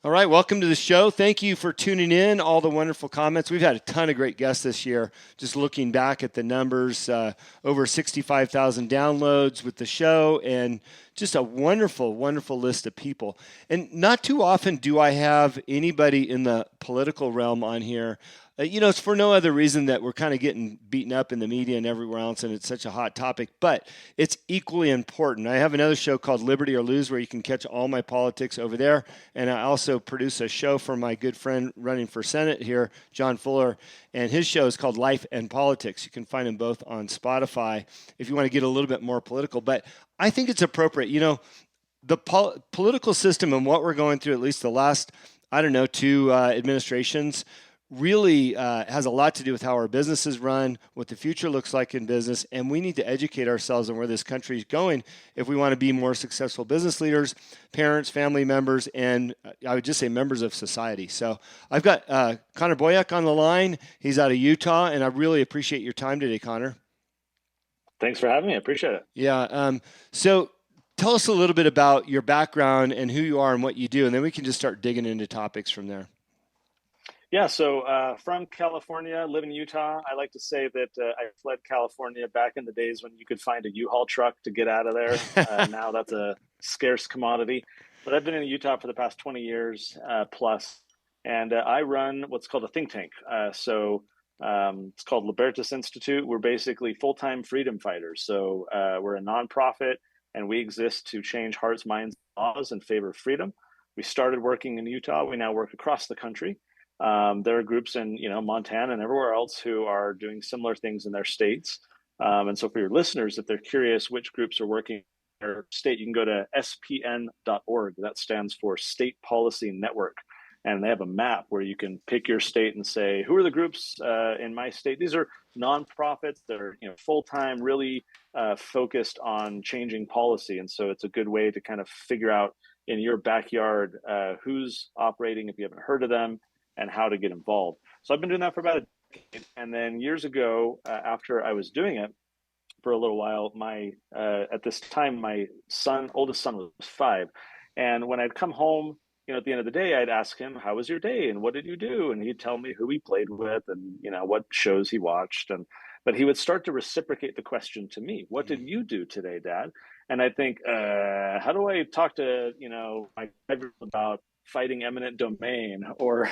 All right, welcome to the show. Thank you for tuning in, all the wonderful comments. We've had a ton of great guests this year. Just looking back at the numbers, over 65,000 downloads with the show, and just a wonderful, wonderful list of people. And not too often do I have anybody in the political realm on here. It's for no other reason that we're kind of getting beaten up in the media and everywhere else, and it's such a hot topic, but it's equally important. I have another show called Liberty or Lose where you can catch all my politics over there, and I also produce a show for my good friend running for Senate here, John Fuller, and his show is called Life and Politics. You can find them both on Spotify if you want to get a little bit more political, but I think it's appropriate. The political system and what we're going through, at least the last, two administrations, really has a lot to do with how our businesses run, what the future looks like in business, and we need to educate ourselves on where this country is going if we want to be more successful business leaders, parents, family members, and I would just say members of society. So I've got Connor Boyak on the line. He's out of Utah, and I really appreciate your time today, Connor. Thanks for having me. I appreciate it. Yeah. So tell us a little bit about your background and who you are and what you do, and then we can just start digging into topics from there. Yeah, so from California, live in Utah. I like to say that I fled California back in the days when you could find a U-Haul truck to get out of there. Now that's a scarce commodity. But I've been in Utah for the past 20 years plus, and I run what's called a think tank. It's called Libertas Institute. We're basically full-time freedom fighters. So we're a nonprofit, and we exist to change hearts, minds, and laws in favor of freedom. We started working in Utah. We now work across the country. There are groups in Montana and everywhere else who are doing similar things in their states. And so for your listeners, if they're curious which groups are working in their state, you can go to spn.org. That stands for State Policy Network. And they have a map where you can pick your state and say, who are the groups in my state? These are nonprofits that are full-time, really focused on changing policy. And so it's a good way to kind of figure out in your backyard who's operating if you haven't heard of them, and how to get involved. So I've been doing that for about a decade. And then years ago, after I was doing it for a little while, at this time, my oldest son was 5. And when I'd come home, at the end of the day, I'd ask him, how was your day? And what did you do? And he'd tell me who he played with and, what shows he watched. But he would start to reciprocate the question to me. What did you do today, Dad? And I think, how do I talk to, my 5-year-old about fighting eminent domain or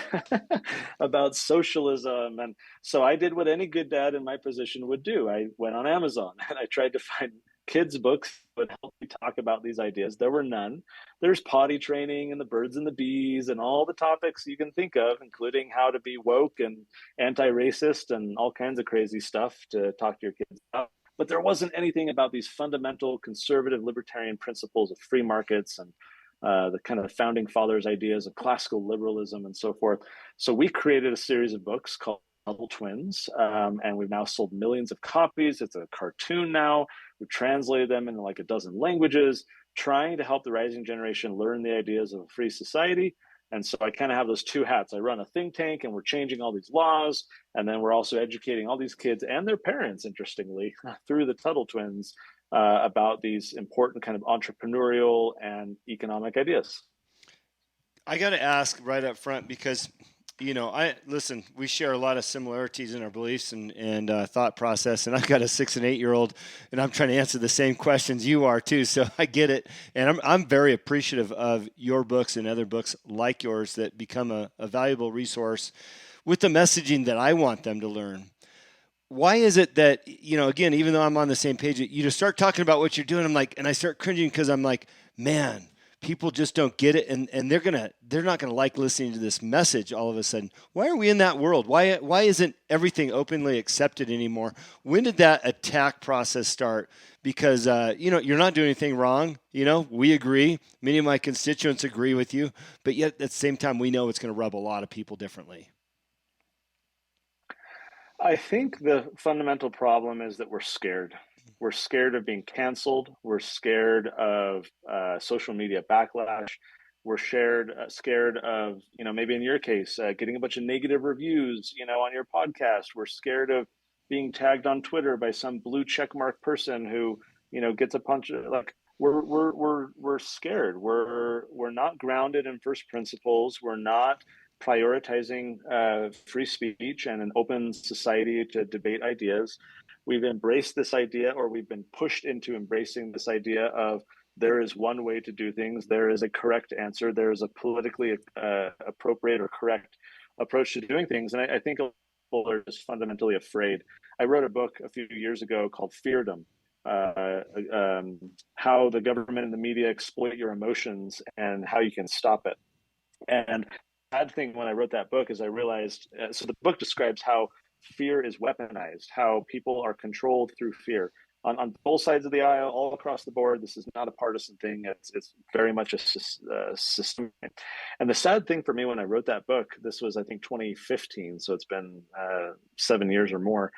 about socialism? And so I did what any good dad in my position would do. I went on Amazon and I tried to find kids' books that would help me talk about these ideas. There were none. There's potty training and the birds and the bees and all the topics you can think of, including how to be woke and anti-racist and all kinds of crazy stuff to talk to your kids about. But there wasn't anything about these fundamental conservative libertarian principles of free markets and the kind of founding fathers' ideas of classical liberalism and so forth. So we created a series of books called Tuttle Twins, and we've now sold millions of copies. It's a cartoon now. We've translated them into like a dozen languages, trying to help the rising generation learn the ideas of a free society. And so I kind of have those two hats. I run a think tank and we're changing all these laws. And then we're also educating all these kids and their parents, interestingly, through the Tuttle Twins about these important kind of entrepreneurial and economic ideas. I got to ask right up front because, we share a lot of similarities in our beliefs and thought process. And I've got a 6 and 8-year-old, and I'm trying to answer the same questions you are too. So I get it, and I'm very appreciative of your books and other books like yours that become a valuable resource with the messaging that I want them to learn. Why is it that, again, even though I'm on the same page, you just start talking about what you're doing, and I start cringing because I'm like, man, people just don't get it, and they're not gonna like listening to this message all of a sudden. Why are we in that world? Why isn't everything openly accepted anymore? When did that attack process start? Because you're not doing anything wrong. We agree. Many of my constituents agree with you, but yet at the same time, we know it's going to rub a lot of people differently. I think the fundamental problem is that we're scared. We're scared of being canceled. We're scared of social media backlash. We're scared of, maybe in your case, getting a bunch of negative reviews, on your podcast. We're scared of being tagged on Twitter by some blue checkmark person who, gets a bunch of we're scared. We're not grounded in first principles. We're not prioritizing free speech and an open society to debate ideas. We've embraced this idea, or we've been pushed into embracing this idea of there is one way to do things. There is a correct answer. There is a politically appropriate or correct approach to doing things. And I think people are just fundamentally afraid. I wrote a book a few years ago called Feardom, uh, how the government and the media exploit your emotions and how you can stop it. And the bad thing when I wrote that book is I realized, so the book describes how fear is weaponized, how people are controlled through fear on both sides of the aisle, all across the board. This is not a partisan thing. It's very much a system. And the sad thing for me when I wrote that book, this was, I think, 2015, so it's been 7 years or more,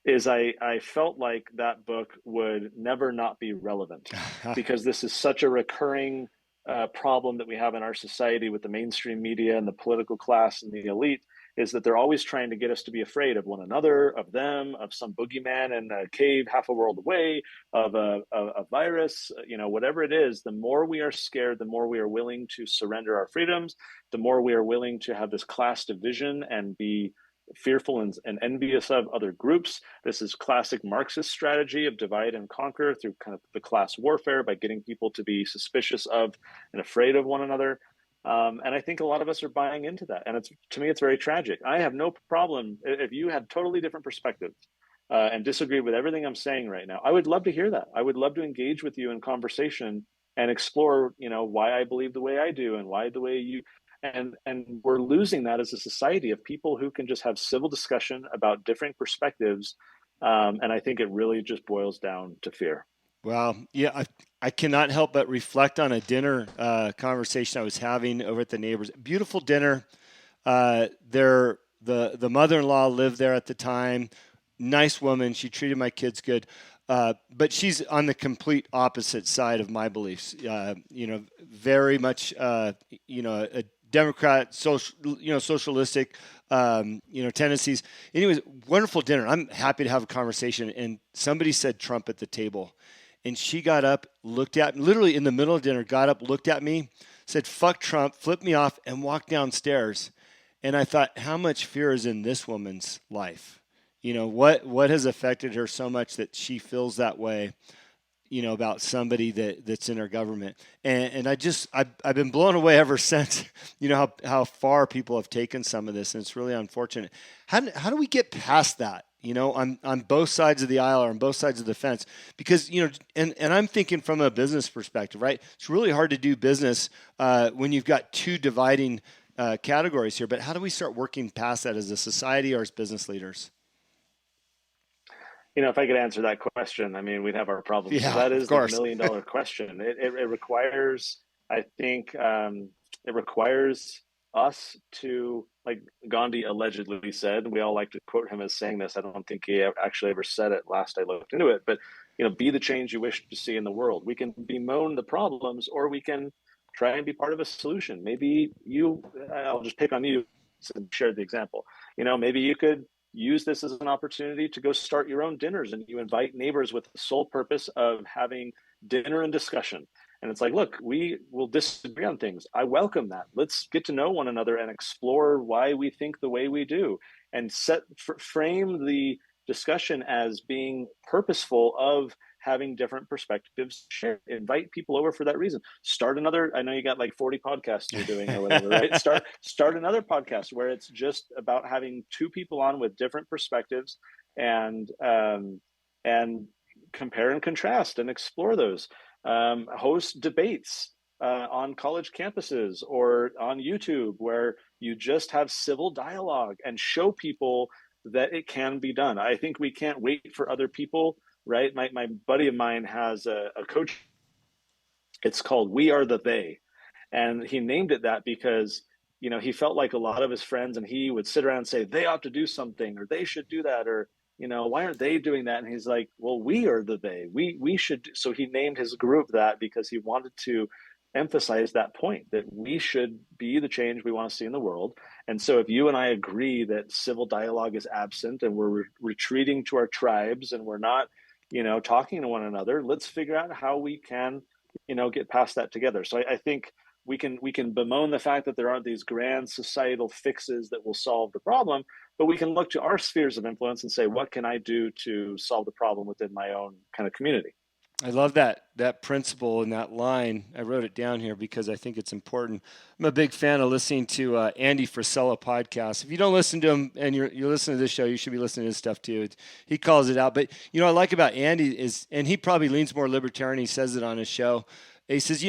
is I felt like that book would never not be relevant because this is such a recurring problem that we have in our society with the mainstream media and the political class and the elite, is that they're always trying to get us to be afraid of one another, of them, of some boogeyman in a cave half a world away, of a virus, whatever it is. The more we are scared, the more we are willing to surrender our freedoms, the more we are willing to have this class division and be fearful and envious of other groups. This is classic Marxist strategy of divide and conquer through kind of the class warfare by getting people to be suspicious of and afraid of one another. And I think a lot of us are buying into that. And to me, it's very tragic. I have no problem if you had totally different perspectives and disagree with everything I'm saying right now. I would love to hear that. I would love to engage with you in conversation and explore, why I believe the way I do and why the way you. And we're losing that as a society of people who can just have civil discussion about different perspectives. And I think it really just boils down to fear. Wow. Yeah, I cannot help but reflect on a dinner conversation I was having over at the neighbors. Beautiful dinner. The mother-in-law lived there at the time. Nice woman. She treated my kids good. But she's on the complete opposite side of my beliefs. Very much, a Democrat, socialistic, tendencies. Anyways, wonderful dinner. I'm happy to have a conversation. And somebody said Trump at the table. And she got up, looked at me, literally in the middle of dinner, got up, looked at me, said, "Fuck Trump," flipped me off, and walked downstairs. And I thought, how much fear is in this woman's life? What has affected her so much that she feels that way, about somebody that's in our government. And I've been blown away ever since, how far people have taken some of this. And it's really unfortunate. How do we get past that? On both sides of the aisle or on both sides of the fence, because, and I'm thinking from a business perspective, right? It's really hard to do business when you've got two dividing categories here, but how do we start working past that as a society or as business leaders? If I could answer that question, I mean, we'd have our problems. Yeah, That of is the course. $1 million question. It requires, I think, it requires us to, like Gandhi allegedly said, we all like to quote him as saying this. I don't think he actually ever said it last I looked into it, but, be the change you wish to see in the world. We can bemoan the problems, or we can try and be part of a solution. Maybe I'll just pick on you and share the example. Maybe you could use this as an opportunity to go start your own dinners, and you invite neighbors with the sole purpose of having dinner and discussion. And it's like, look, we will disagree on things. I welcome that. Let's get to know one another and explore why we think the way we do, and frame the discussion as being purposeful of having different perspectives shared. Invite people over for that reason. Start another. I know you got like 40 podcasts you're doing or whatever, right? Start another podcast where it's just about having two people on with different perspectives, and compare and contrast and explore those. Host debates on college campuses or on YouTube where you just have civil dialogue and show people that it can be done. I think we can't wait for other people, right? My buddy of mine has a coach. It's called We Are the They. And he named it that because, he felt like a lot of his friends and he would sit around and say, they ought to do something, or they should do that, or, why aren't they doing that? And he's like, well, we are the they. We should. So he named his group that because he wanted to emphasize that point, that we should be the change we want to see in the world. And so if you and I agree that civil dialogue is absent and we're retreating to our tribes and we're not, talking to one another, let's figure out how we can, get past that together. So I think we can bemoan the fact that there aren't these grand societal fixes that will solve the problem, but we can look to our spheres of influence and say, what can I do to solve the problem within my own kind of community? I love that principle and that line. I wrote it down here because I think it's important. I'm a big fan of listening to Andy Frisella podcast. If you don't listen to him and you're listening to this show, you should be listening to his stuff too. He calls it out. But what I like about Andy is, and he probably leans more libertarian. He says it on his show. He says,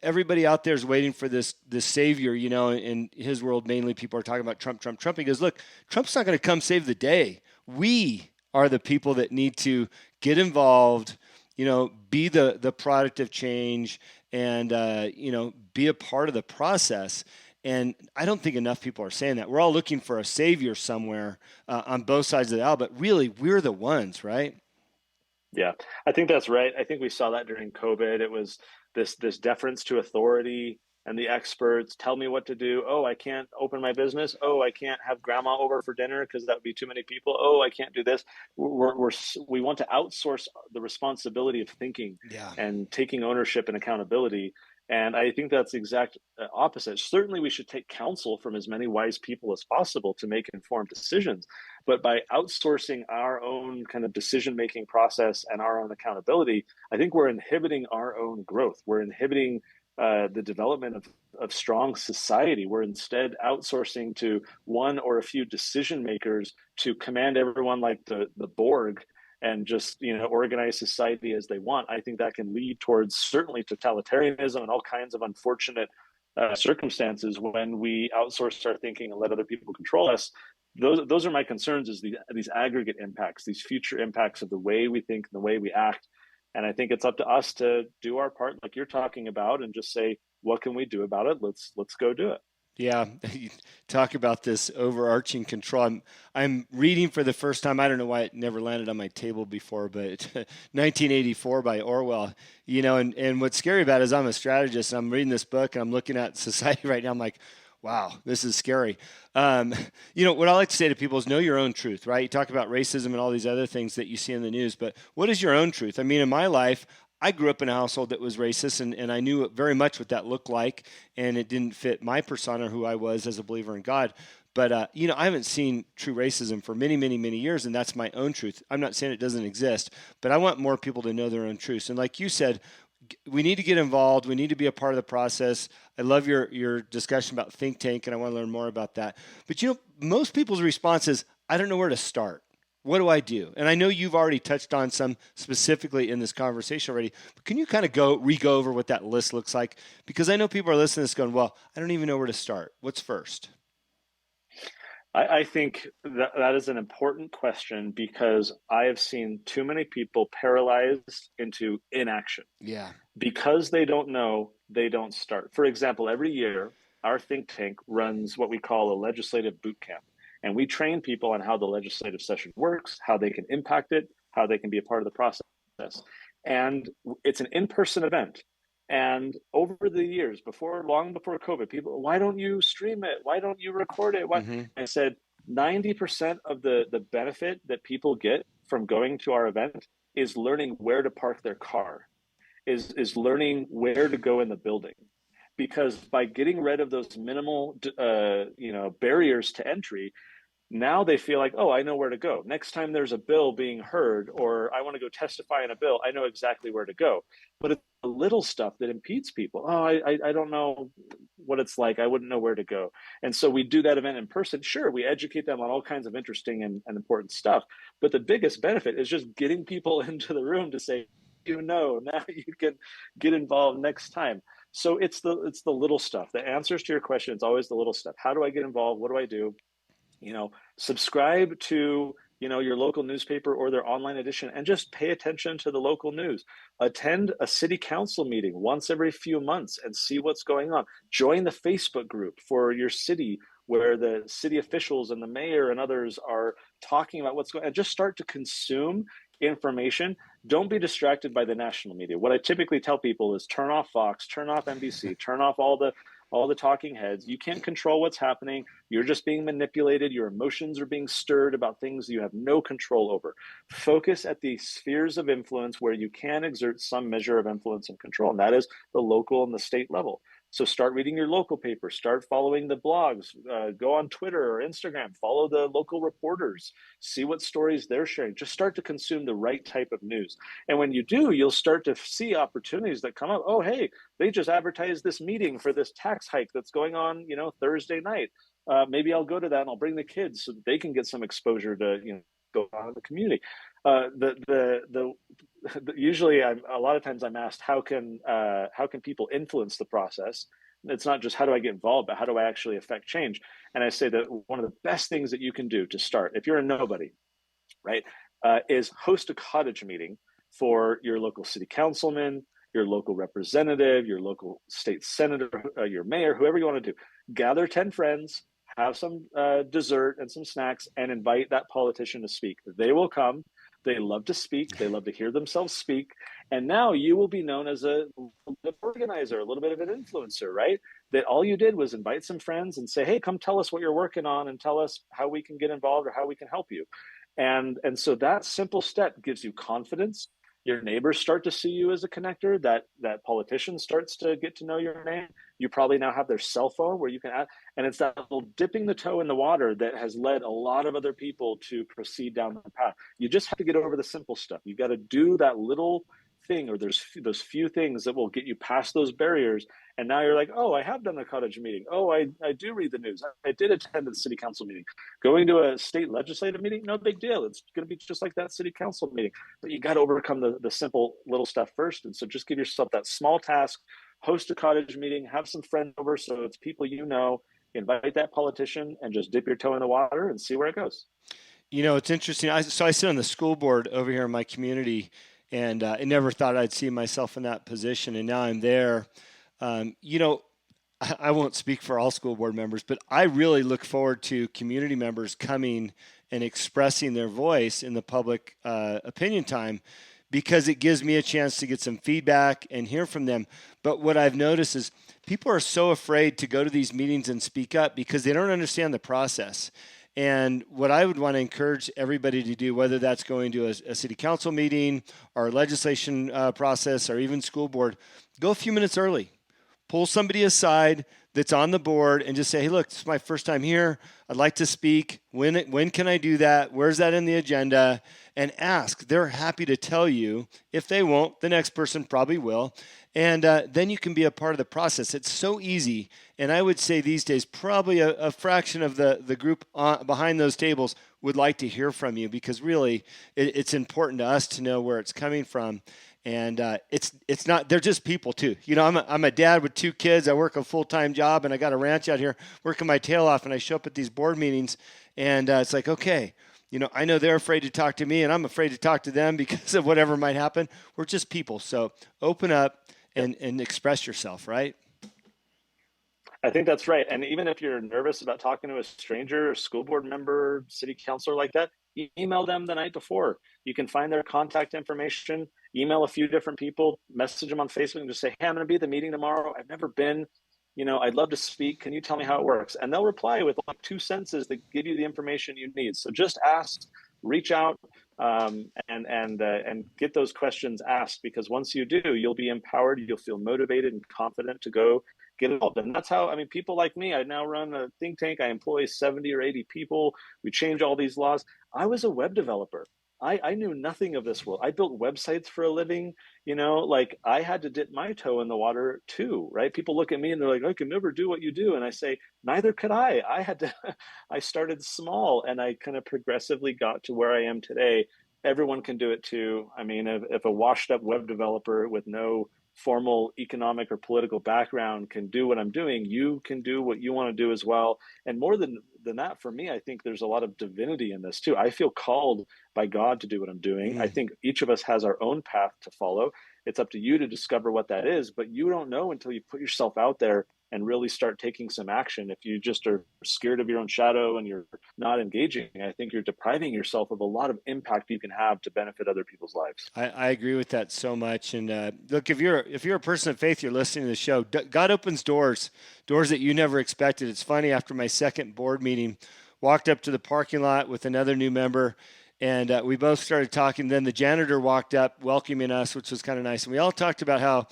everybody out there is waiting for this savior. In his world, mainly people are talking about Trump, Trump, Trump. He goes, look, Trump's not going to come save the day. We are the people that need to get involved, be the product of change and, be a part of the process. And I don't think enough people are saying that. We're all looking for a savior somewhere on both sides of the aisle, but really we're the ones, right? Yeah, I think that's right. I think we saw that during COVID. It was this deference to authority and the experts tell me what to do. Oh, I can't open my business. Oh, I can't have grandma over for dinner because that would be too many people. Oh, I can't do this. We want to outsource the responsibility of thinking and taking ownership and accountability. And I think that's the exact opposite. Certainly, we should take counsel from as many wise people as possible to make informed decisions. But by outsourcing our own kind of decision-making process and our own accountability, I think we're inhibiting our own growth. We're inhibiting the development of strong society. We're instead outsourcing to one or a few decision makers to command everyone like the Borg and just organize society as they want. I think that can lead towards certainly totalitarianism and all kinds of unfortunate circumstances when we outsource our thinking and let other people control us. Those are my concerns, is these aggregate impacts, these future impacts of the way we think and the way we act. And I think it's up to us to do our part, like you're talking about, and just say, what can we do about it? Let's go do it. Yeah, talk about this overarching control. I'm reading for the first time. I don't know why it never landed on my table before, but 1984 by Orwell. And what's scary about it is I'm a strategist. And I'm reading this book and I'm looking at society right now. I'm like, wow, this is scary. What I like to say to people is know your own truth, right? You talk about racism and all these other things that you see in the news, but what is your own truth? I mean, in my life, I grew up in a household that was racist, and I knew very much what that looked like, and it didn't fit my persona, who I was as a believer in God. But, I haven't seen true racism for many, many, many years, and that's my own truth. I'm not saying it doesn't exist, but I want more people to know their own truths. And like you said, we need to get involved. We need to be a part of the process. I love your discussion about think tank, and I want to learn more about that. But, most people's response is, I don't know where to start. What do I do? And I know you've already touched on some specifically in this conversation already, but can you kind of go over what that list looks like? Because I know people are listening to this going, well, I don't even know where to start. What's first? I think that is an important question because I have seen too many people paralyzed into inaction. Yeah. Because they don't know, they don't start. For example, every year, our think tank runs what we call a legislative boot camp. And we train people on how the legislative session works, how they can impact it, how they can be a part of the process. And it's an in-person event. And over the years, long before COVID, people, why don't you stream it? Why don't you record it? I said 90% of the benefit that people get from going to our event is learning where to park their car, is learning where to go in the building. Because by getting rid of those minimal barriers to entry, now they feel like, oh, I know where to go. Next time there's a bill being heard, or I want to go testify in a bill, I know exactly where to go. But it's the little stuff that impedes people. Oh, I don't know what it's like. I wouldn't know where to go. And so we do that event in person. Sure, we educate them on all kinds of interesting and important stuff. But the biggest benefit is just getting people into the room to say, now you can get involved next time. So it's the little stuff. The answers to your question, it's always the little stuff. How do I get involved? What do I do? Subscribe to, your local newspaper or their online edition and just pay attention to the local news. Attend a city council meeting once every few months and see what's going on. Join the Facebook group for your city where the city officials and the mayor and others are talking about what's going on, and just start to consume information. Don't be distracted by the national media. What I typically tell people is turn off Fox, turn off NBC, turn off all the all the talking heads. You can't control what's happening. You're just being manipulated. Your emotions are being stirred about things you have no control over. Focus at the spheres of influence where you can exert some measure of influence and control, and that is the local and the state level. So start reading your local paper, start following the blogs, go on Twitter or Instagram, follow the local reporters, see what stories they're sharing. Just start to consume the right type of news. And when you do, you'll start to see opportunities that come up. Oh, hey, they just advertised this meeting for this tax hike that's going on, Thursday night. Maybe I'll go to that and I'll bring the kids so that they can get some exposure to, go on in the community. Usually a lot of times I'm asked how can people influence the process. It's not just how do I get involved, but how do I actually affect change? And I say that one of the best things that you can do to start, if you're a nobody, right, is host a cottage meeting for your local city councilman, your local representative, your local state senator, your mayor, whoever you want to do. Gather 10 friends, have some dessert and some snacks, and invite that politician to speak. They will come. They love to speak. They love to hear themselves speak. And now you will be known as a organizer, a little bit of an influencer, right? That all you did was invite some friends and say, hey, come tell us what you're working on and tell us how we can get involved or how we can help you. And so that simple step gives you confidence. Your neighbors start to see you as a connector. That politician starts to get to know your name. You probably now have their cell phone where you can add, and it's that little dipping the toe in the water that has led a lot of other people to proceed down the path. You just have to get over the simple stuff. You got to do that little thing, or there's those few things that will get you past those barriers. And now you're like, oh, I have done a cottage meeting. Oh, I do read the news. I did attend the city council meeting. Going to a state legislative meeting, no big deal. It's going to be just like that city council meeting. But you got to overcome the simple little stuff first. And so just give yourself that small task, host a cottage meeting, have some friends over so it's people invite that politician and just dip your toe in the water and see where it goes. It's interesting. So I sit on the school board over here in my community, and I never thought I'd see myself in that position, and now I'm there. I won't speak for all school board members, but I really look forward to community members coming and expressing their voice in the public opinion time, because it gives me a chance to get some feedback and hear from them. But what I've noticed is people are so afraid to go to these meetings and speak up because they don't understand the process. And what I would want to encourage everybody to do, whether that's going to a city council meeting or a legislation process or even school board, go a few minutes early. Pull somebody aside that's on the board and just say, hey, look, this is my first time here. I'd like to speak. When can I do that? Where's that in the agenda? And ask. They're happy to tell you. If they won't, the next person probably will. And then you can be a part of the process. It's so easy. And I would say these days, probably a fraction of the group behind those tables would like to hear from you, because really it's important to us to know where it's coming from. And it's not, they're just people too. I'm a dad with 2 kids. I work a full-time job, and I got a ranch out here working my tail off, and I show up at these board meetings, and it's like, okay, I know they're afraid to talk to me, and I'm afraid to talk to them because of whatever might happen. We're just people. So open up and express yourself, right? I think that's right. And even if you're nervous about talking to a stranger, a school board member, city councilor like that, email them the night before. You can find their contact information, email a few different people, message them on Facebook and just say, hey, I'm going to be at the meeting tomorrow. I've never been, I'd love to speak. Can you tell me how it works? And they'll reply with like 2 sentences that give you the information you need. So just ask, reach out, and get those questions asked, because once you do, you'll be empowered. You'll feel motivated and confident to go get involved. And that's how, people like me, I now run a think tank. I employ 70 or 80 people. We change all these laws. I was a web developer. I knew nothing of this world. I built websites for a living, I had to dip my toe in the water too, right? People look at me and they're like, I can never do what you do. And I say, neither could I. I started small, and I kind of progressively got to where I am today. Everyone can do it too. If a washed up web developer with no formal economic or political background can do what I'm doing, you can do what you want to do as well. And more than that, for me, I think there's a lot of divinity in this too. I feel called by God to do what I'm doing. I think each of us has our own path to follow. It's up to you to discover what that is, but you don't know until you put yourself out there and really start taking some action. If you just are scared of your own shadow and you're not engaging, I think you're depriving yourself of a lot of impact you can have to benefit other people's lives. I agree with that so much. And look, if you're a person of faith, you're listening to the show. God opens doors that you never expected. It's funny. After my second board meeting, walked up to the parking lot with another new member, and we both started talking. Then the janitor walked up, welcoming us, which was kind of nice. And we all talked about how,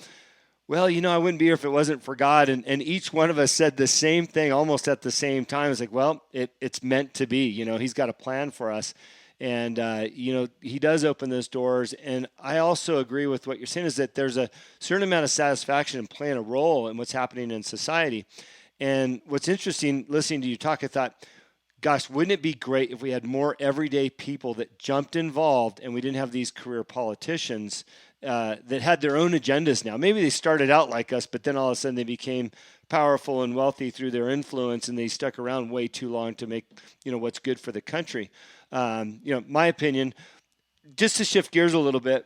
well, I wouldn't be here if it wasn't for God. And each one of us said the same thing almost at the same time. It's like, well, it's meant to be. He's got a plan for us. And, he does open those doors. And I also agree with what you're saying is that there's a certain amount of satisfaction in playing a role in what's happening in society. And what's interesting, listening to you talk, I thought, gosh, wouldn't it be great if we had more everyday people that jumped involved and we didn't have these career politicians that had their own agendas now. Maybe they started out like us, but then all of a sudden they became powerful and wealthy through their influence, and they stuck around way too long to make, what's good for the country. My opinion, just to shift gears a little bit,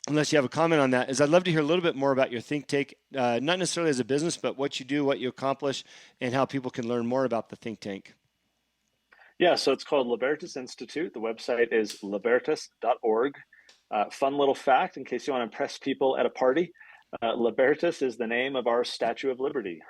unless you have a comment on that, is I'd love to hear a little bit more about your think tank, not necessarily as a business, but what you do, what you accomplish, and how people can learn more about the think tank. Yeah, so it's called Libertas Institute. The website is libertas.org. Fun little fact, in case you want to impress people at a party, Libertas is the name of our Statue of Liberty.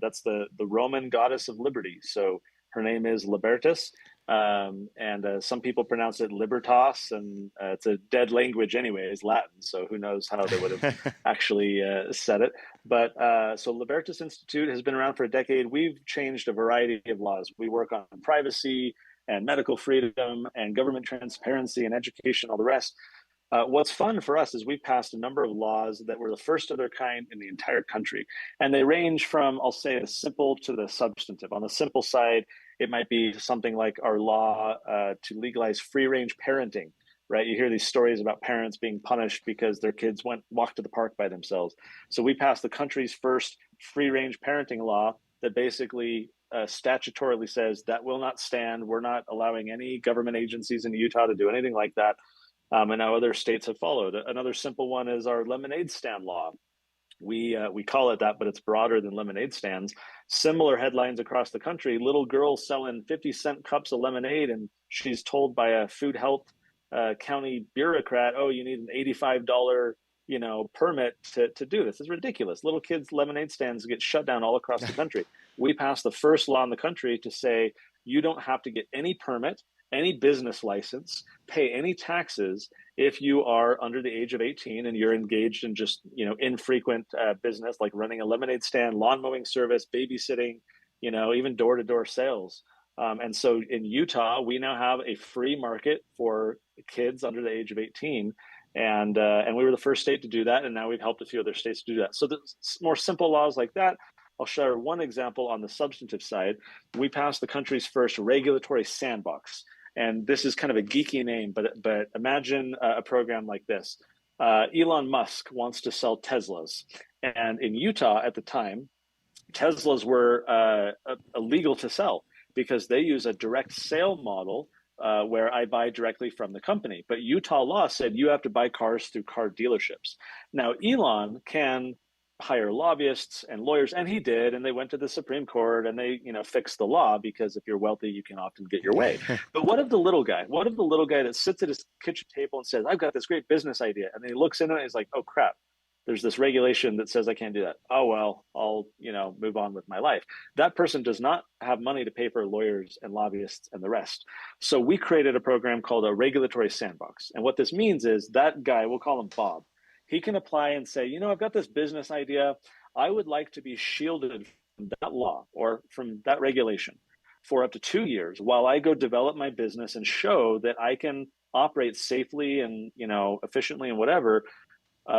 That's the Roman goddess of liberty. So her name is Libertas, and some people pronounce it Libertas, and it's a dead language anyway, it's Latin, so who knows how they would have actually said it. But so Libertas Institute has been around for a decade. We've changed a variety of laws. We work on privacy and medical freedom and government transparency and education, all the rest. What's fun for us is we've passed a number of laws that were the first of their kind in the entire country. And they range from, I'll say, the simple to the substantive. On the simple side, it might be something like our law to legalize free-range parenting, right? You hear these stories about parents being punished because their kids walked to the park by themselves. So we passed the country's first free-range parenting law that basically statutorily says that will not stand. We're not allowing any government agencies in Utah to do anything like that. And now other states have followed. Another simple one is our lemonade stand law. We call it that, but it's broader than lemonade stands. Similar headlines across the country. Little girl selling 50-cent cups of lemonade, and she's told by a food health county bureaucrat, "Oh, you need an $85 permit to do this." It's ridiculous. Little kids' lemonade stands get shut down all across the country. We passed the first law in the country to say you don't have to get any permit, any business license, pay any taxes if you are under the age of 18 and you're engaged in just infrequent business like running a lemonade stand, lawn mowing service, babysitting, even door-to-door sales. And so in Utah, we now have a free market for kids under the age of 18. And we were the first state to do that. And now we've helped a few other states to do that. So the more simple laws like that. I'll share one example on the substantive side. We passed the country's first regulatory sandbox. And this is kind of a geeky name, but imagine a program like this. Elon Musk wants to sell Teslas. And in Utah at the time, Teslas were illegal to sell because they use a direct sale model where I buy directly from the company. But Utah law said you have to buy cars through car dealerships. Now, Elon can hire lobbyists and lawyers, and he did, and they went to the Supreme Court and they fixed the law because if you're wealthy you can often get your way. But what of the little guy that sits at his kitchen table and says, "I've got this great business idea," and then he looks into it and he's like, "Oh crap, there's this regulation that says I can't do that. Oh well, I'll move on with my life." That person does not have money to pay for lawyers and lobbyists and the rest. So we created a program called a regulatory sandbox, and what this means is that guy, we'll call him Bob, he can apply and say, I've got this business idea. I would like to be shielded from that law or from that regulation for up to 2 years while I go develop my business and show that I can operate safely and, efficiently and whatever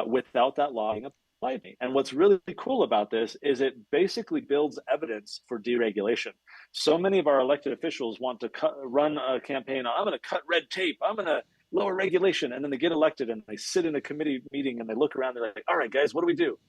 without that law being applied to me. And what's really cool about this is it basically builds evidence for deregulation. So many of our elected officials want to run a campaign on, I'm going to cut red tape. I'm going to lower regulation. And then they get elected and they sit in a committee meeting and they look around. They're like, all right, guys, what do we do?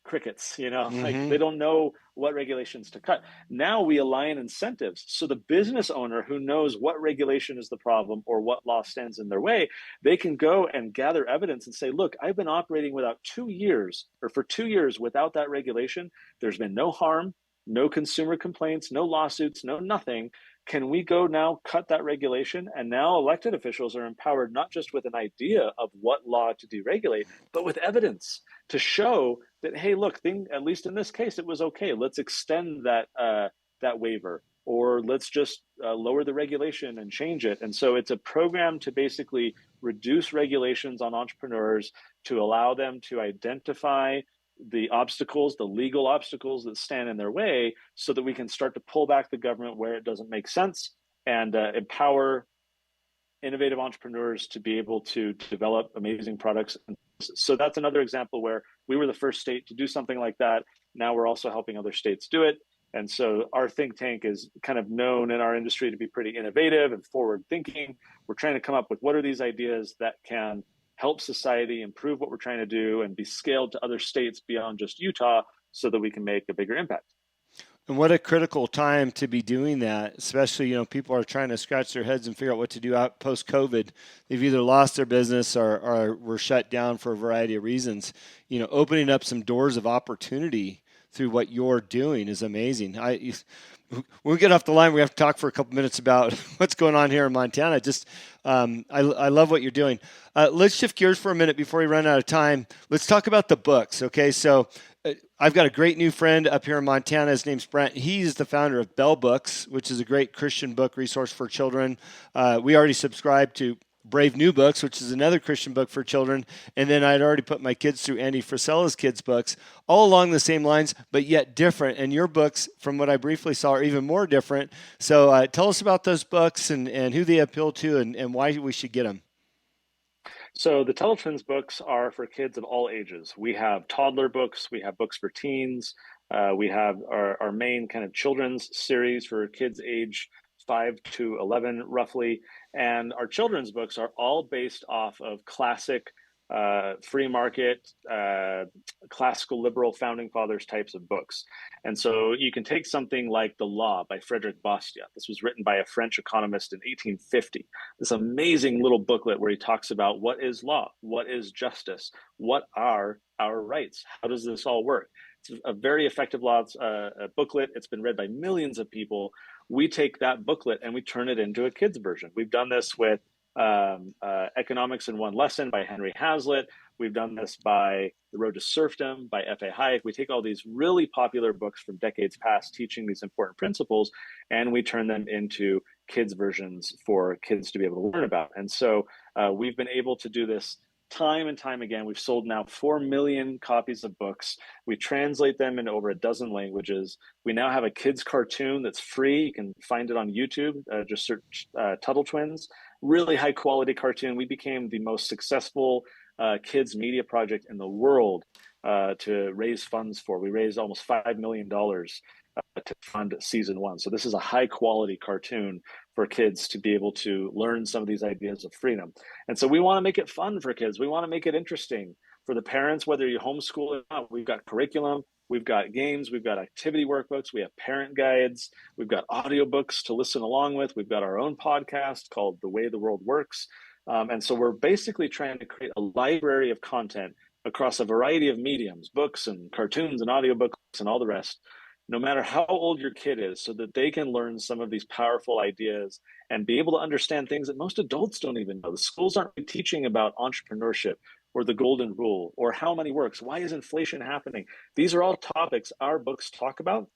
crickets, you know, like Mm-hmm. they don't know what regulations to cut. Now we align incentives. So the business owner who knows what regulation is the problem or what law stands in their way, they can go and gather evidence and say, look, I've been operating without 2 years or for 2 years without that regulation. There's been no harm, no consumer complaints, no lawsuits, no nothing. Can we go now cut that regulation? And now elected officials are empowered not just with an idea of what law to deregulate, but with evidence to show that, hey, look, at least in this case, it was okay. Let's extend that waiver, or let's just lower the regulation and change it. And so it's a program to basically reduce regulations on entrepreneurs, to allow them to identify the obstacles, the legal obstacles that stand in their way, so that we can start to pull back the government where it doesn't make sense, and empower innovative entrepreneurs to be able to develop amazing products. So that's another example where we were the first state to do something like that. Now we're also helping other states do it. And so our think tank is kind of known in our industry to be pretty innovative and forward thinking. We're trying to come up with what are these ideas that can help society improve what we're trying to do and be scaled to other states beyond just Utah, so that we can make a bigger impact. And what a critical time to be doing that, especially, people are trying to scratch their heads and figure out what to do out post-COVID. They've either lost their business or were shut down for a variety of reasons. Opening up some doors of opportunity through what you're doing is amazing. When we get off the line, we have to talk for a couple minutes about what's going on here in Montana. I love what you're doing. Let's shift gears for a minute before we run out of time. Let's talk about the books. Okay, so I've got a great new friend up here in Montana. His name's Brent. He's the founder of Bell Books, which is a great Christian book resource for children. We already subscribe to Brave New Books, which is another Christian book for children. And then I'd already put my kids through Andy Frisella's kids' books, all along the same lines, but yet different. And your books, from what I briefly saw, are even more different. So tell us about those books and who they appeal to and why we should get them. So the Tuttle Twins books are for kids of all ages. We have toddler books, we have books for teens, we have our main kind of children's series for kids age 5 to 11 roughly. And our children's books are all based off of classic free market, classical liberal founding fathers types of books. And so you can take something like The Law by Frederick Bastiat. This was written by a French economist in 1850. This amazing little booklet where he talks about what is law, what is justice, what are our rights, how does this all work. It's a very effective law booklet. It's been read by millions of people. We take that booklet and we turn it into a kid's version. We've done this with Economics in One Lesson by Henry Hazlitt. We've done this by The Road to Serfdom by F.A. Hayek. We take all these really popular books from decades past teaching these important principles, and we turn them into kids' versions for kids to be able to learn about. And so we've been able to do this time and time again. We've sold now 4 million copies of books. We translate them into over a dozen languages. We now have a kids cartoon that's free. You can find it on YouTube. Just search Tuttle Twins. Really high quality cartoon. We became the most successful kids media project in the world to raise funds for. We raised almost $5 million to fund season 1. So this is a high quality cartoon for kids to be able to learn some of these ideas of freedom. And so we want to make it fun for kids. We want to make it interesting for the parents, whether you homeschool or not. We've got curriculum, we've got games, we've got activity workbooks, we have parent guides, we've got audiobooks to listen along with. We've got our own podcast called The Way the World Works. And so we're basically trying to create a library of content across a variety of mediums, books and cartoons and audiobooks and all the rest, no matter how old your kid is, so that they can learn some of these powerful ideas and be able to understand things that most adults don't even know. The schools aren't teaching about entrepreneurship or the golden rule or how money works. Why is inflation happening? These are all topics our books talk about,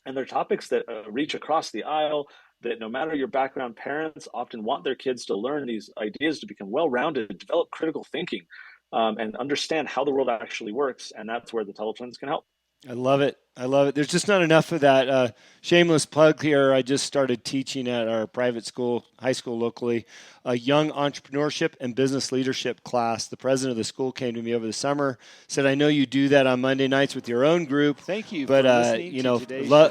and they're topics that reach across the aisle, that no matter your background, parents often want their kids to learn these ideas, to become well-rounded, develop critical thinking, and understand how the world actually works. And that's where the Tuttle Twins can help. I love it. I love it. There's just not enough of that. Shameless plug here. I just started teaching at our private school, high school locally, a young entrepreneurship and business leadership class. The president of the school came to me over the summer, said, I know you do that on Monday nights with your own group. Thank you. But,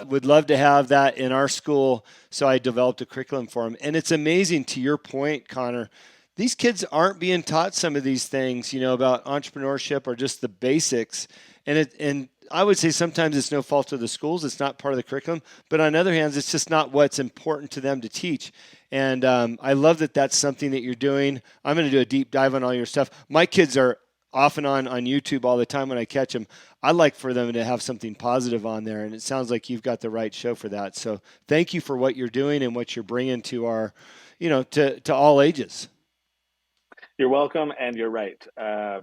would love to have that in our school. So I developed a curriculum for them. And it's amazing, to your point, Connor, these kids aren't being taught some of these things, about entrepreneurship or just the basics. And I would say sometimes it's no fault of the schools. It's not part of the curriculum. But on the other hand, it's just not what's important to them to teach. And I love that that's something that you're doing. I'm going to do a deep dive on all your stuff. My kids are off and on YouTube all the time when I catch them. I like for them to have something positive on there. And it sounds like you've got the right show for that. So thank you for what you're doing and what you're bringing to our, to all ages. You're welcome, and you're right.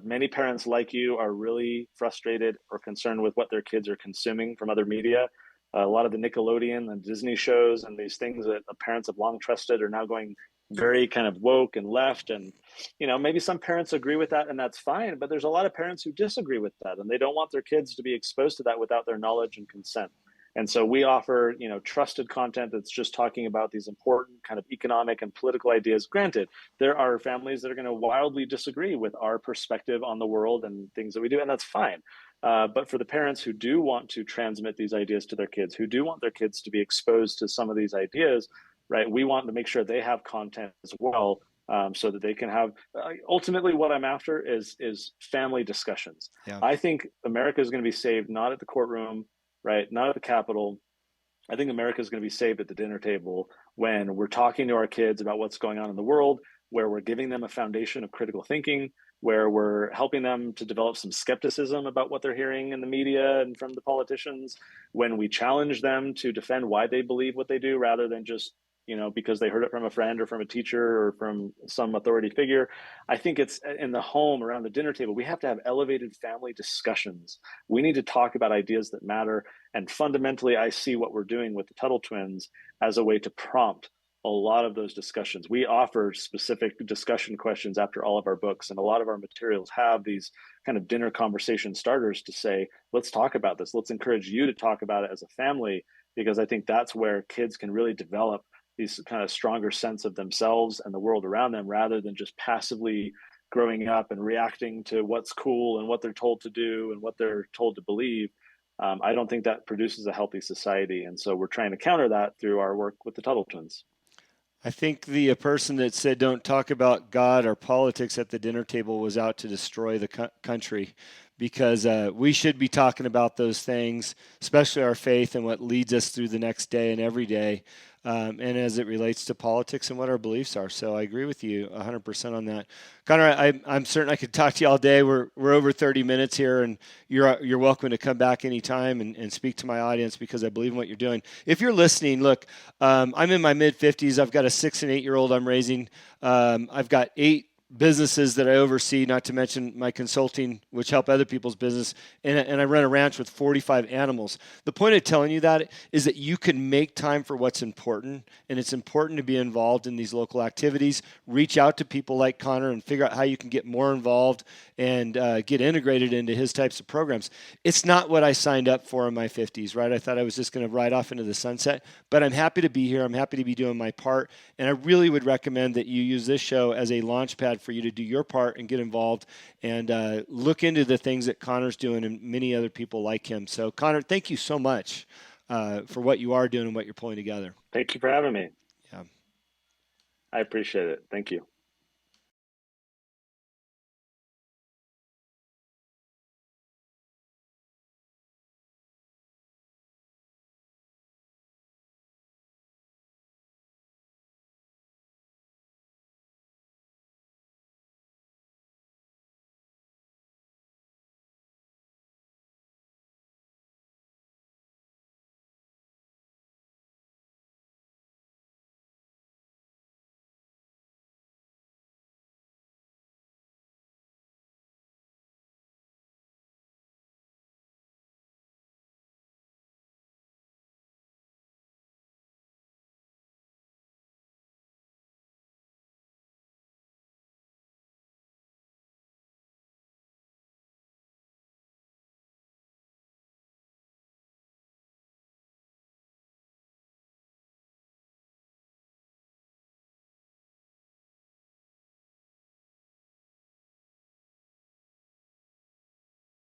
Many parents like you are really frustrated or concerned with what their kids are consuming from other media. A lot of the Nickelodeon and Disney shows and these things that the parents have long trusted are now going very kind of woke and left. And, maybe some parents agree with that, and that's fine. But there's a lot of parents who disagree with that, and they don't want their kids to be exposed to that without their knowledge and consent. And so we offer, trusted content that's just talking about these important kind of economic and political ideas. Granted, there are families that are going to wildly disagree with our perspective on the world and things that we do, and that's fine. But for the parents who do want to transmit these ideas to their kids, who do want their kids to be exposed to some of these ideas, right? We want to make sure they have content as well, so that they can have. Ultimately, what I'm after is family discussions. Yeah. I think America is going to be saved not at the courtroom, right? Not at the Capitol. I think America is going to be saved at the dinner table when we're talking to our kids about what's going on in the world, where we're giving them a foundation of critical thinking, where we're helping them to develop some skepticism about what they're hearing in the media and from the politicians, when we challenge them to defend why they believe what they do rather than just because they heard it from a friend or from a teacher or from some authority figure. I think it's in the home, around the dinner table. We have to have elevated family discussions. We need to talk about ideas that matter. And fundamentally, I see what we're doing with the Tuttle Twins as a way to prompt a lot of those discussions. We offer specific discussion questions after all of our books, and a lot of our materials have these kind of dinner conversation starters to say, let's talk about this. Let's encourage you to talk about it as a family, because I think that's where kids can really develop these kind of stronger sense of themselves and the world around them, rather than just passively growing up and reacting to what's cool and what they're told to do and what they're told to believe. I don't think that produces a healthy society. And so we're trying to counter that through our work with the Tuttle Twins. I think the person that said don't talk about God or politics at the dinner table was out to destroy the country, because we should be talking about those things, especially our faith and what leads us through the next day and every day. And as it relates to politics and what our beliefs are. So I agree with you 100% on that. Connor, I'm certain I could talk to you all day. We're over 30 minutes here, and you're welcome to come back anytime and speak to my audience, because I believe in what you're doing. If you're listening, look, I'm in my mid-50s. I've got a 6 and 8-year-old I'm raising. I've got 8 businesses that I oversee, not to mention my consulting, which help other people's business. And I run a ranch with 45 animals. The point of telling you that is that you can make time for what's important, and it's important to be involved in these local activities. Reach out to people like Connor and figure out how you can get more involved and get integrated into his types of programs. It's not what I signed up for in my 50s, right? I thought I was just going to ride off into the sunset, but I'm happy to be here. I'm happy to be doing my part. And I really would recommend that you use this show as a launch pad for you to do your part and get involved and look into the things that Connor's doing and many other people like him. So Connor, thank you so much for what you are doing and what you're pulling together. Thank you for having me. Yeah. I appreciate it. Thank you.